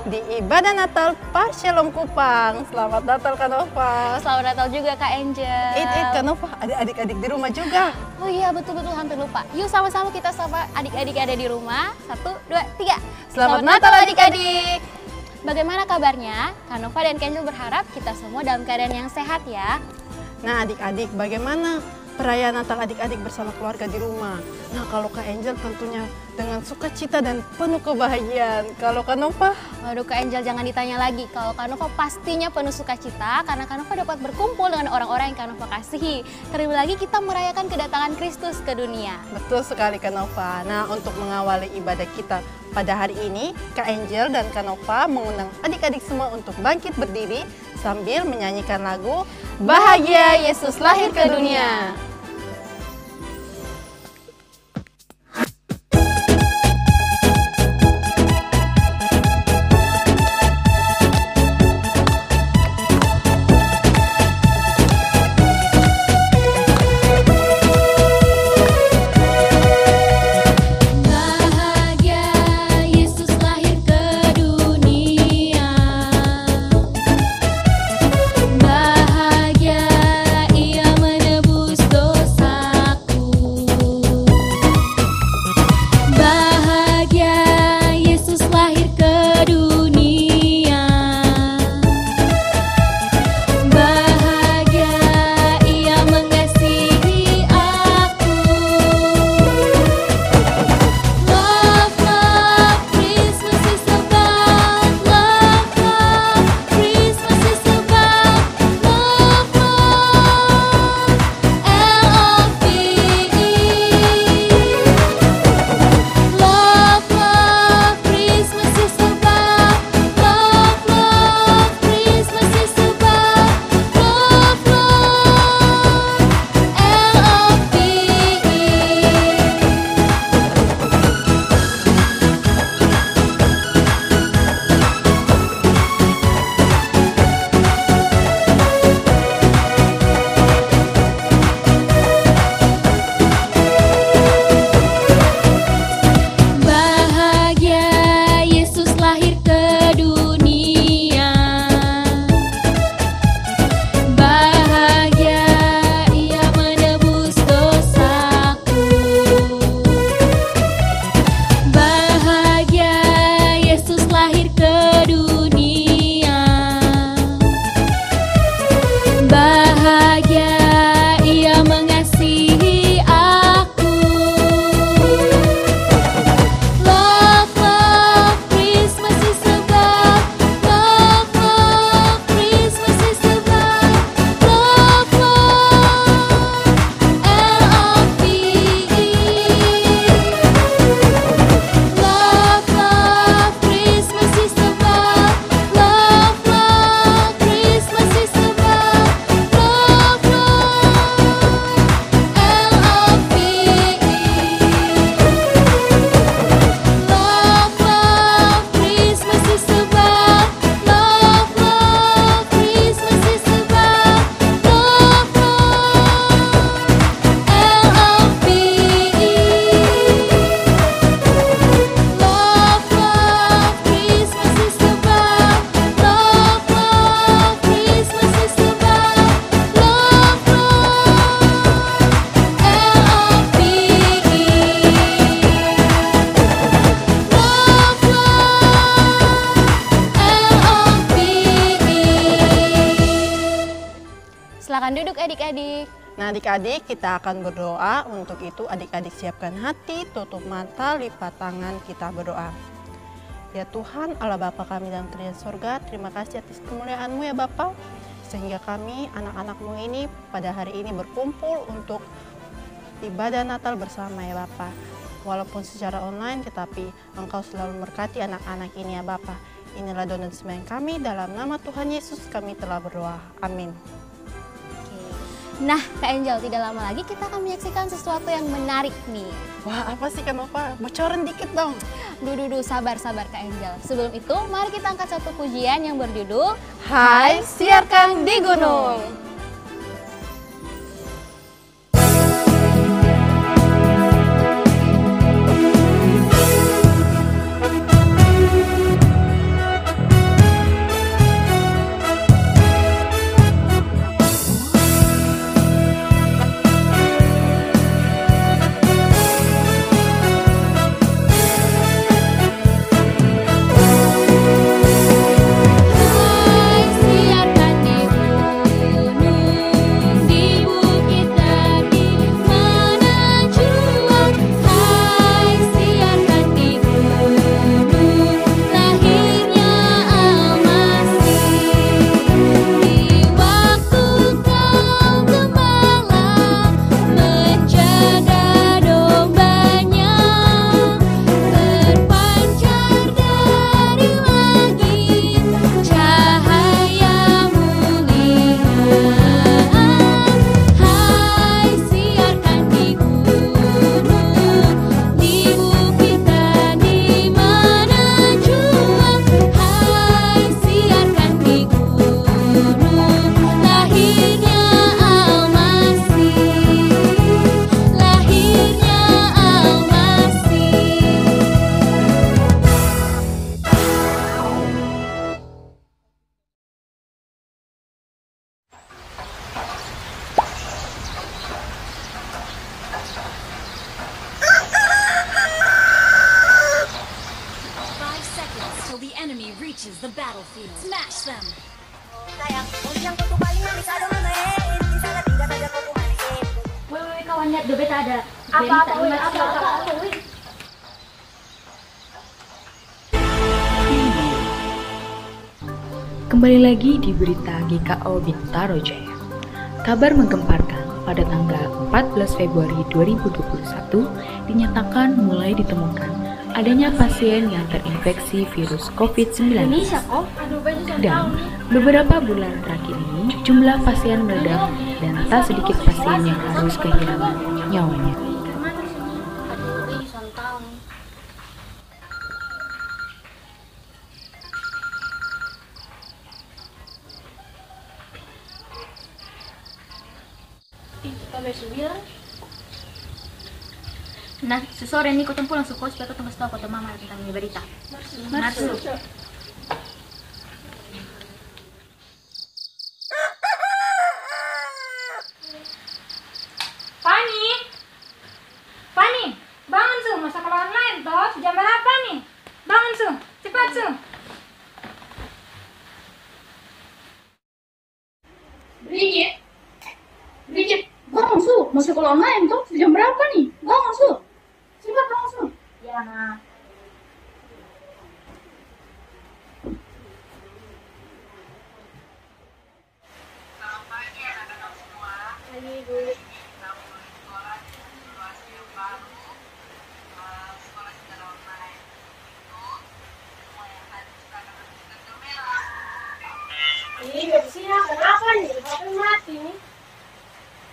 Di Ibadah Natal Parshalom Kupang. Selamat Natal Kak Nova. Selamat Natal juga Kak Angel. Kak Nova, ada adik-adik di rumah juga. Oh iya, betul-betul hampir lupa. Yuk sama-sama kita sapa adik-adik ada di rumah. 1, 2, 3. Selamat Natal adik-adik. Bagaimana kabarnya? Kak Nova dan Kak Angel berharap kita semua dalam keadaan yang sehat ya. Nah adik-adik, bagaimana perayaan Natal adik-adik bersama keluarga di rumah? Nah kalau Kak Angel tentunya dengan sukacita dan penuh kebahagiaan. Kalau Kak Nova? Waduh Kak Angel, jangan ditanya lagi. Kalau Kak Nova pastinya penuh sukacita karena Kak Nova dapat berkumpul dengan orang-orang yang Kak Nova kasihi. Terlebih lagi kita merayakan kedatangan Kristus ke dunia. Betul sekali Kak Nova. Nah untuk mengawali ibadah kita pada hari ini, Kak Angel dan Kak Nova mengundang adik-adik semua untuk bangkit berdiri sambil menyanyikan lagu Bahagia Yesus Lahir ke Dunia. Silakan duduk adik-adik. Nah adik-adik kita akan berdoa. Untuk itu adik-adik siapkan hati, tutup mata, lipat tangan, kita berdoa. Ya Tuhan Allah Bapa kami dalam kerajaan sorga, terima kasih atas kemuliaan-Mu ya Bapa. Sehingga kami anak-anak-Mu ini pada hari ini berkumpul untuk ibadah Natal bersama ya Bapa. Walaupun secara online tetapi Engkau selalu memberkati anak-anak ini ya Bapa. Inilah doa dan sembahyang kami, dalam nama Tuhan Yesus kami telah berdoa. Amin. Nah, Kak Angel, tidak lama lagi kita akan menyaksikan sesuatu yang menarik nih. Wah, apa sih Kak Nova? Bocorin dikit dong. Duh, sabar Kak Angel. Sebelum itu, mari kita angkat satu pujian yang berjudul Hai, siarkan di gunung. reaches the battlefield. Smash them! Woi, kawan, lihat dompet ada. Apa? Kembali lagi di berita GKO Bintaro Jaya. Kabar menggemparkan pada tanggal 14 Februari 2021 dinyatakan mulai ditemukan adanya pasien yang terinfeksi virus COVID-19. Dan beberapa bulan terakhir ini jumlah pasien meledak dan tak sedikit pasien yang harus kehilangan nyawanya. Nah, sesore ini kau pulang sekolah supaya kau kasih tahu kata mama tentang ini berita. Masuk. Fani, bangun su, masa kalau online toh, jam berapa nih? Bangun su, cepat su. Bridget, bangun su, masa kalau online toh, jam berapa nih? Bangun su. Cepat langsung. Ya, nah. Selamat pagi anak-anak semua. Pagi, Bu. Kita mulai sekolah di situasi yang baru. Sekolah secara online. Itu semua yang hadir sekarang kita kamera. Iya, sih, kenapa nih? HP mati nih.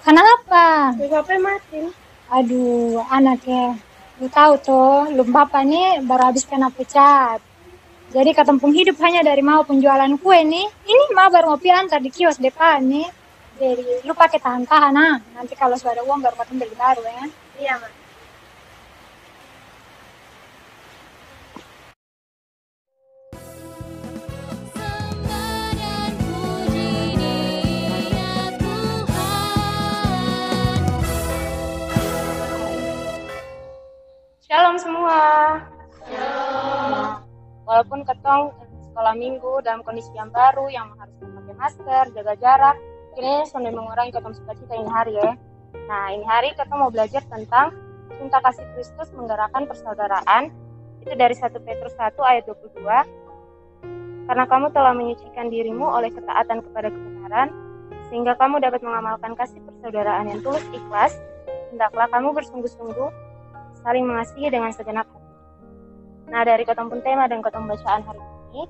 Kenapa? HP mati. Aduh, anaknya. Lu tahu tuh, lu bapak nih baru habis kena pecat. Jadi ketempung hidup hanya dari mau penjualan kue nih. Ini mah baru ngopi antar di kios depan nih. Jadi lu pakai tahan-tahan nah. Nanti kalau sudah ada uang baru ketemu beli baru ya. Iya, Ma. Shalom semua. Shalom. Walaupun ketong sekolah minggu dalam kondisi yang baru yang harus memakai masker, jaga jarak, ini sudah mengurangi ketong sukacita ini hari ya. Nah, ini hari ketong mau belajar tentang cinta kasih Kristus menggerakkan persaudaraan. Itu dari 1 Petrus 1 ayat 22. Karena kamu telah menyucikan dirimu oleh ketaatan kepada kebenaran, sehingga kamu dapat mengamalkan kasih persaudaraan yang tulus ikhlas, hendaklah kamu bersungguh-sungguh saling mengasihi dengan segenap hati. Nah, dari ketemu tema dan ketemu bacaan hari ini,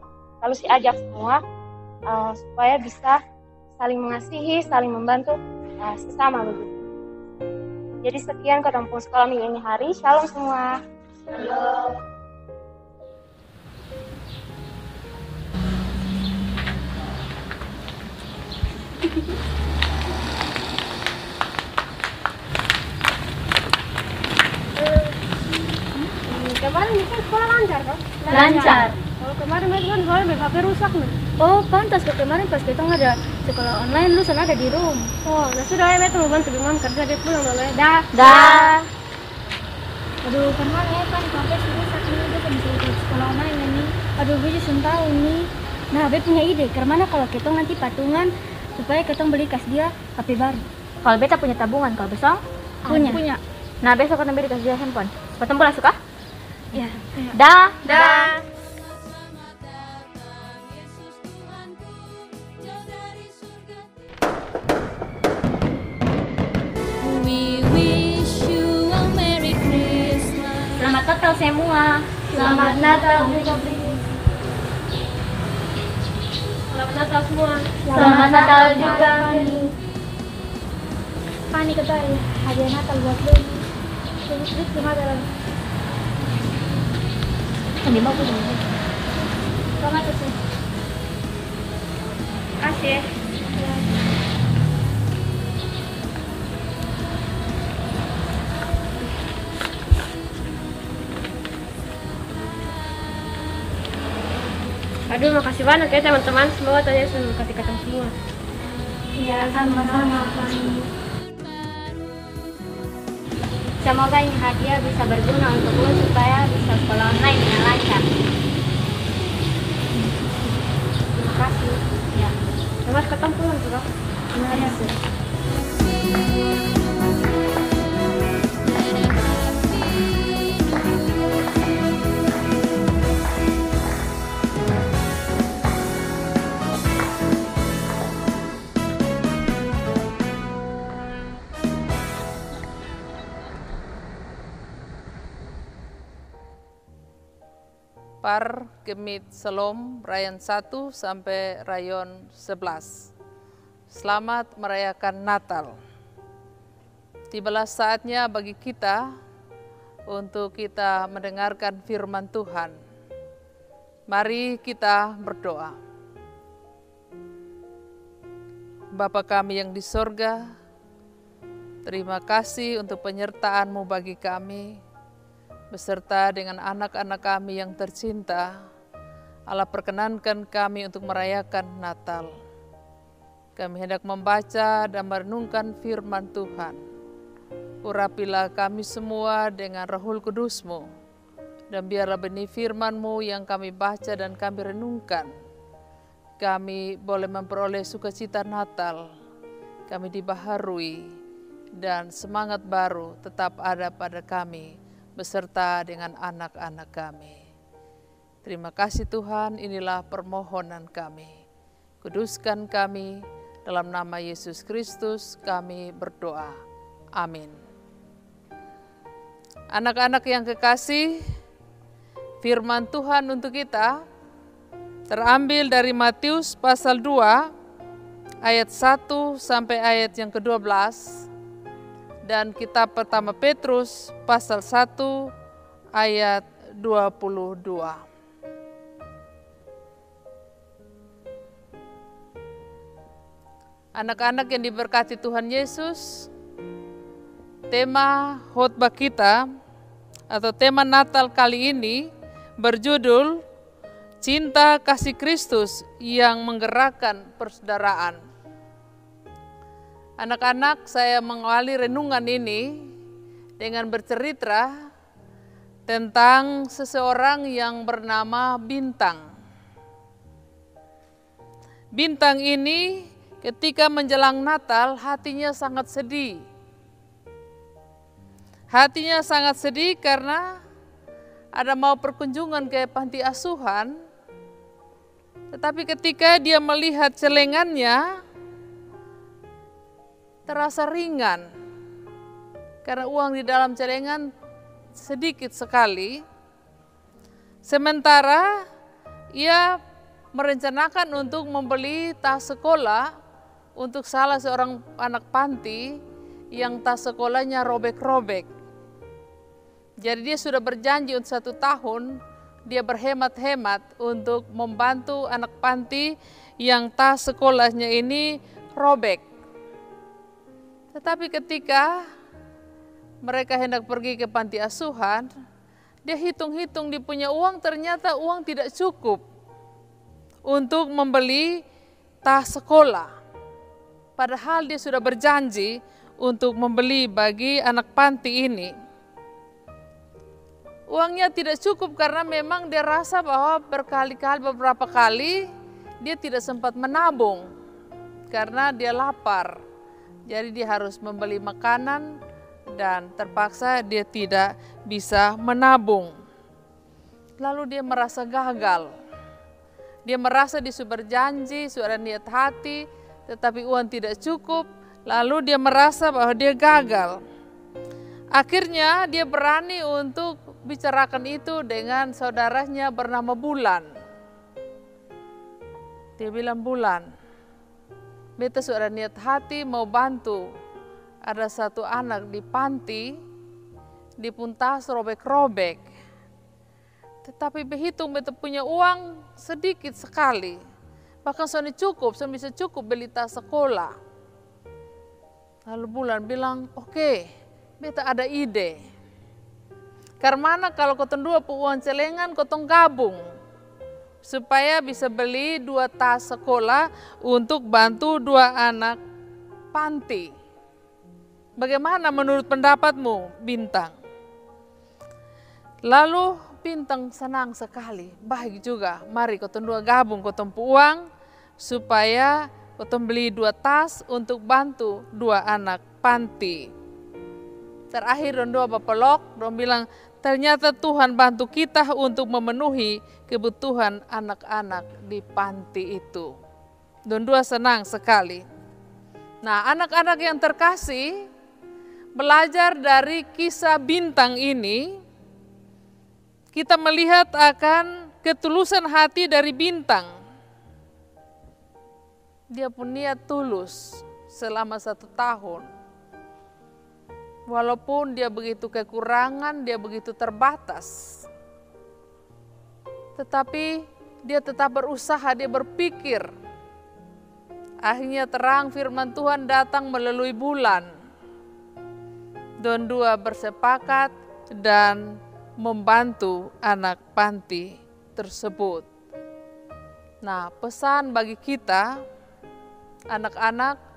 lalu si ajak semua supaya bisa saling mengasihi, saling membantu sesama begitu. Jadi sekian Ketemu Sekolah Minggu ini hari. Shalom semua. Kemarin itu sekolah lancar kan? Lancar. Kalau kemarin itu kan soalnya HP rusak nih. Oh, pantas kok kemarin pas kita ada sekolah online lu sana ada di room. Oh, nah sudah ya betul bantu Bimam kerja dia pulang dulu ya. Dah. Dah. Aduh, kemana ya kan sampai rusak nih dia kan bisa ikut sekolah online ini. Aduh, gue juga tahu nih. Nah, gue punya ide. Kemana kalau kita nanti patungan supaya kita beli kas dia HP baru. Kalau beta punya tabungan, kalau besok Punya. Nah, besok kita beli kasih dia handphone. Potong bola suka? Ya. Dah. Dah. Selamat Natal semua. Selamat Natal. Selamat Natal semua. Selamat Natal juga. Pani kata ya, hadiah Natal buat lu. Terus cuma dalam. Ini mau aku dulu. Selamat Natal. Kasih. Aduh, makasih banyak ya teman-teman. Semoga Tuhan Yesus memberkati kita semua. Ya, sama-sama Pani. Semoga ini hadiah bisa berguna untuk lo supaya bisa sekolah online dengan lancar. Terima kasih. Ya. Selamat ketemu pulang juga. Terima kasih. Par Gemit Selom Rayon 1 sampai Rayon 11. Selamat merayakan Natal. Tibalah saatnya bagi kita untuk kita mendengarkan firman Tuhan. Mari kita berdoa. Bapa kami yang di sorga, terima kasih untuk penyertaan-Mu bagi kami, beserta dengan anak-anak kami yang tercinta. Allah perkenankan kami untuk merayakan Natal. Kami hendak membaca dan merenungkan firman Tuhan. Urapilah kami semua dengan Roh Kudus-Mu, dan biarlah benih firman-Mu yang kami baca dan kami renungkan, kami boleh memperoleh sukacita Natal, kami dibaharui, dan semangat baru tetap ada pada kami, beserta dengan anak-anak kami. Terima kasih Tuhan, inilah permohonan kami. Kuduskan kami, dalam nama Yesus Kristus kami berdoa. Amin. Anak-anak yang kekasih, firman Tuhan untuk kita terambil dari Matius pasal 2 ayat 1 sampai ayat yang ke-12. Dan kitab pertama Petrus pasal 1 ayat 22. Anak-anak yang diberkati Tuhan Yesus, tema khotbah kita atau tema Natal kali ini berjudul Cinta Kasih Kristus yang Menggerakkan Persaudaraan. Anak-anak, saya mengawali renungan ini dengan bercerita tentang seseorang yang bernama Bintang. Bintang ini ketika menjelang Natal hatinya sangat sedih. Hatinya sangat sedih karena ada mau perkunjungan ke panti asuhan, tetapi ketika dia melihat celengannya, terasa ringan karena uang di dalam celengan sedikit sekali. Sementara ia merencanakan untuk membeli tas sekolah untuk salah seorang anak panti yang tas sekolahnya robek-robek. Jadi dia sudah berjanji untuk 1 tahun, dia berhemat-hemat untuk membantu anak panti yang tas sekolahnya ini robek. Tetapi ketika mereka hendak pergi ke panti asuhan, dia hitung-hitung dia punya uang, ternyata uang tidak cukup untuk membeli tas sekolah. Padahal dia sudah berjanji untuk membeli bagi anak panti ini. Uangnya tidak cukup karena memang dia rasa bahwa beberapa kali dia tidak sempat menabung karena dia lapar. Jadi dia harus membeli makanan dan terpaksa dia tidak bisa menabung. Lalu dia merasa gagal. Dia merasa dia sudah berjanji, sudah niat hati, tetapi uang tidak cukup. Lalu dia merasa bahwa dia gagal. Akhirnya dia berani untuk bicarakan itu dengan saudaranya bernama Bulan. Dia bilang, Bulan, beta sudah niat hati mau bantu. Ada 1 anak di panti, di puntas robek-robek. Tetapi behitung beta punya uang sedikit sekali. Bahkan sudah cukup, sudah bisa cukup beli tas sekolah. Lalu Bulan bilang, oke, beta ada ide. Karena kalau kotong 2 uang celengan, kotong gabung. Supaya bisa beli 2 tas sekolah untuk bantu 2 anak panti. Bagaimana menurut pendapatmu, Bintang? Lalu Bintang senang sekali, baik juga. Mari kotong 2 gabung, kotong uang supaya kotong beli 2 tas untuk bantu 2 anak panti. Terakhir dong 2 bapelok, dong bilang, ternyata Tuhan bantu kita untuk memenuhi kebutuhan anak-anak di panti itu. Dong 2 senang sekali. Nah, anak-anak yang terkasih, belajar dari kisah Bintang ini, kita melihat akan ketulusan hati dari Bintang. Dia pun niat tulus selama 1 tahun. Walaupun dia begitu kekurangan, dia begitu terbatas. Tetapi dia tetap berusaha, dia berpikir. Akhirnya terang firman Tuhan datang melalui Bulan. Don 2 bersepakat dan membantu anak panti tersebut. Nah, pesan bagi kita, anak-anak,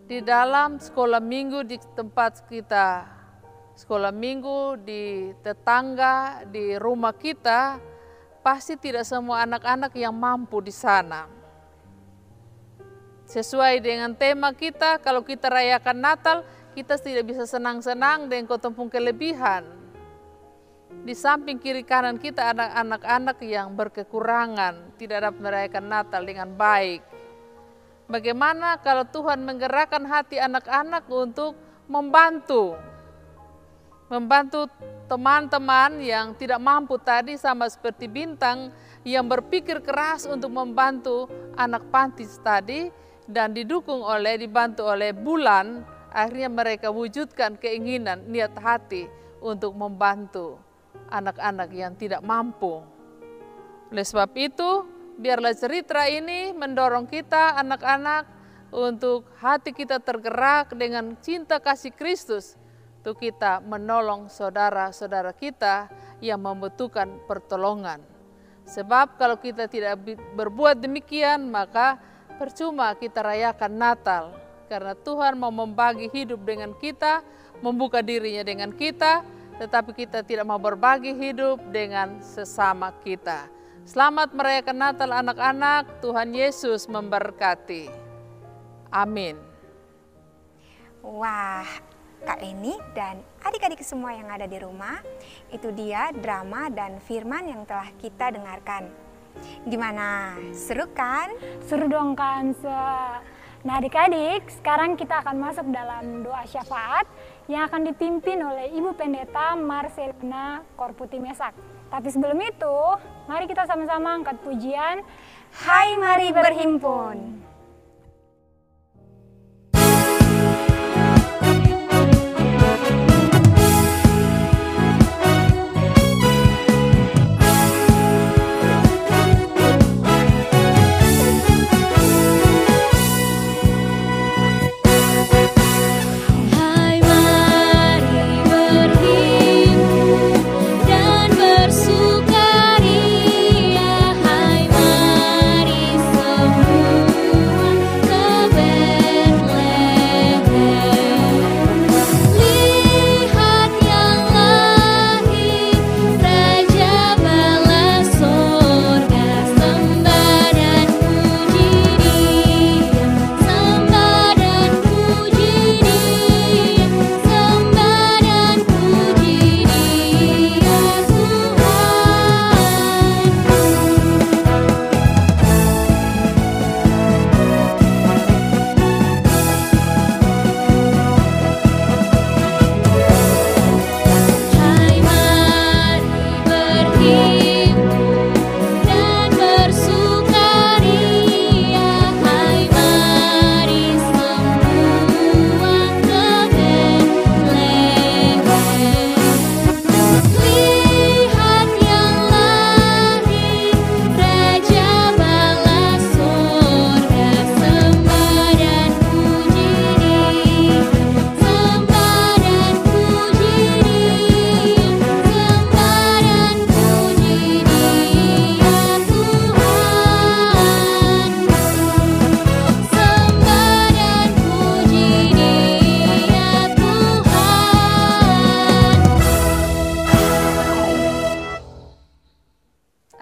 di dalam sekolah minggu di tempat kita, sekolah minggu di tetangga, di rumah kita, pasti tidak semua anak-anak yang mampu di sana. Sesuai dengan tema kita, kalau kita rayakan Natal, kita tidak bisa senang-senang dengan kotong kelebihan. Di samping kiri kanan kita ada anak-anak yang berkekurangan, tidak dapat merayakan Natal dengan baik. Bagaimana kalau Tuhan menggerakkan hati anak-anak untuk membantu teman-teman yang tidak mampu tadi, sama seperti Bintang yang berpikir keras untuk membantu anak panti tadi dan dibantu oleh Bulan, akhirnya mereka wujudkan keinginan, niat hati untuk membantu anak-anak yang tidak mampu. Oleh sebab itu, biarlah cerita ini mendorong kita anak-anak untuk hati kita tergerak dengan cinta kasih Kristus untuk kita menolong saudara-saudara kita yang membutuhkan pertolongan. Sebab kalau kita tidak berbuat demikian, maka percuma kita rayakan Natal. Karena Tuhan mau membagi hidup dengan kita, membuka dirinya dengan kita, tetapi kita tidak mau berbagi hidup dengan sesama kita. Selamat merayakan Natal anak-anak, Tuhan Yesus memberkati. Amin. Wah, Kak Eni dan adik-adik semua yang ada di rumah, itu dia drama dan firman yang telah kita dengarkan. Gimana? Seru kan? Seru dong kan. Nah adik-adik, sekarang kita akan masuk dalam doa syafaat yang akan dipimpin oleh Ibu Pendeta Marcelina Korputi Mesak. Tapi sebelum itu, mari kita sama-sama angkat pujian Hai, mari berhimpun.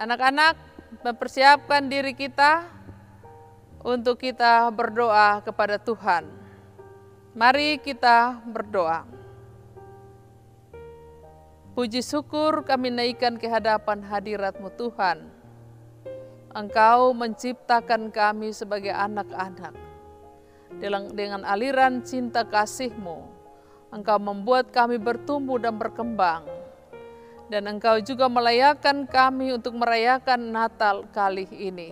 Anak-anak, mempersiapkan diri kita untuk kita berdoa kepada Tuhan. Mari kita berdoa. Puji syukur kami naikkan ke hadapan hadirat-Mu Tuhan. Engkau menciptakan kami sebagai anak-anak. Dengan aliran cinta kasih-Mu, Engkau membuat kami bertumbuh dan berkembang. Dan Engkau juga melayakkan kami untuk merayakan Natal kali ini.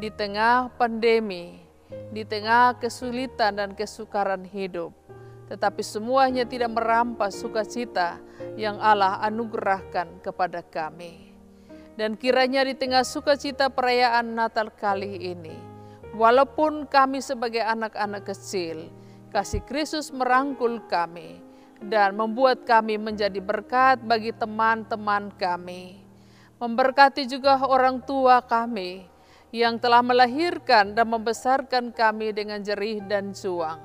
Di tengah pandemi, di tengah kesulitan dan kesukaran hidup. Tetapi semuanya tidak merampas sukacita yang Allah anugerahkan kepada kami. Dan kiranya di tengah sukacita perayaan Natal kali ini, walaupun kami sebagai anak-anak kecil, kasih Kristus merangkul kami, dan membuat kami menjadi berkat bagi teman-teman kami. Memberkati juga orang tua kami yang telah melahirkan dan membesarkan kami dengan jerih dan juang.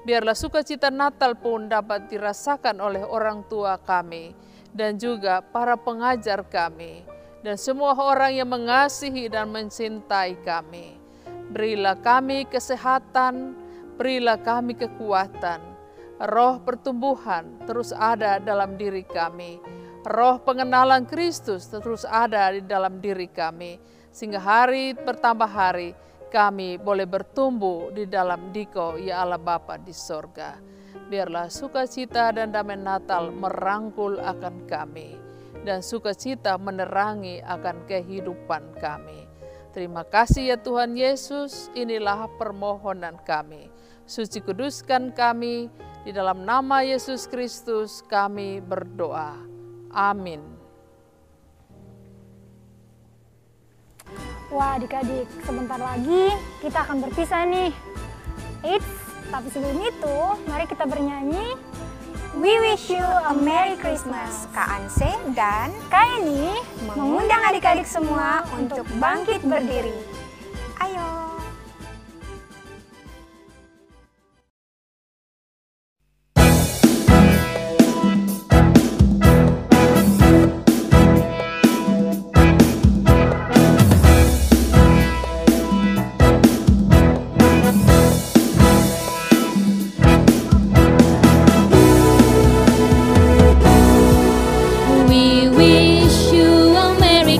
Biarlah sukacita Natal pun dapat dirasakan oleh orang tua kami dan juga para pengajar kami dan semua orang yang mengasihi dan mencintai kami. Berilah kami kesehatan, berilah kami kekuatan. Roh pertumbuhan terus ada dalam diri kami. Roh pengenalan Kristus terus ada di dalam diri kami. Sehingga hari bertambah hari kami boleh bertumbuh di dalam Dikau, ya Allah Bapa di sorga. Biarlah sukacita dan damai Natal merangkul akan kami. Dan sukacita menerangi akan kehidupan kami. Terima kasih ya Tuhan Yesus, inilah permohonan kami. Suci kuduskan kami. Di dalam nama Yesus Kristus kami berdoa. Amin. Wah adik-adik, sebentar lagi kita akan berpisah nih. Eits, tapi sebelum itu mari kita bernyanyi We wish you a Merry Christmas. Kak Anse dan Kak Eni mengundang adik-adik semua untuk bangkit berdiri. Ayo. We wish you a Merry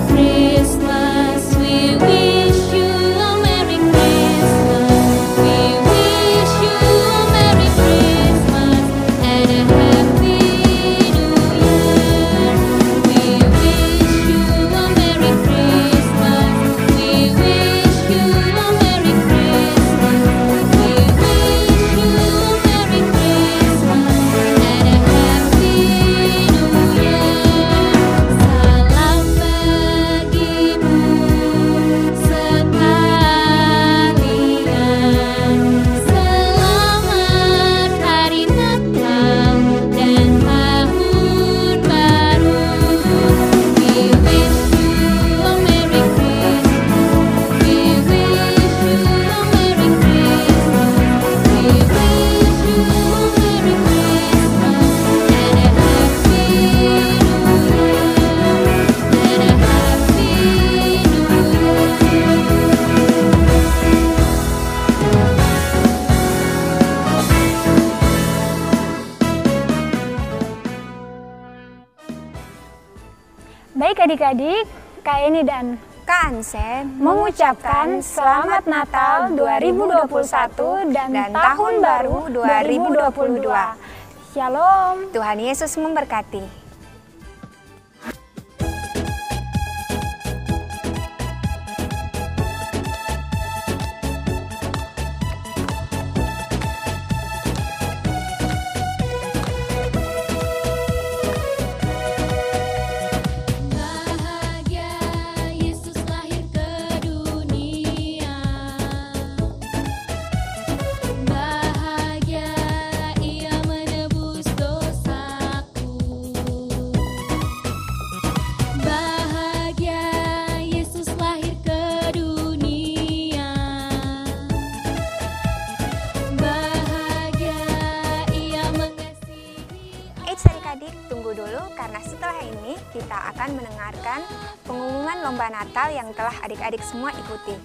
adik-adik, Kak Eni dan Kak Ansen mengucapkan Selamat Natal 2021 dan Tahun Baru 2022. Shalom. Tuhan Yesus memberkati. Tunggu dulu karena setelah ini kita akan mendengarkan pengumuman lomba Natal yang telah adik-adik semua ikuti.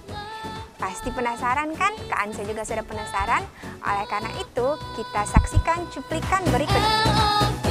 Pasti penasaran kan? Kak Anse juga sudah penasaran. Oleh karena itu, kita saksikan cuplikan berikut ini.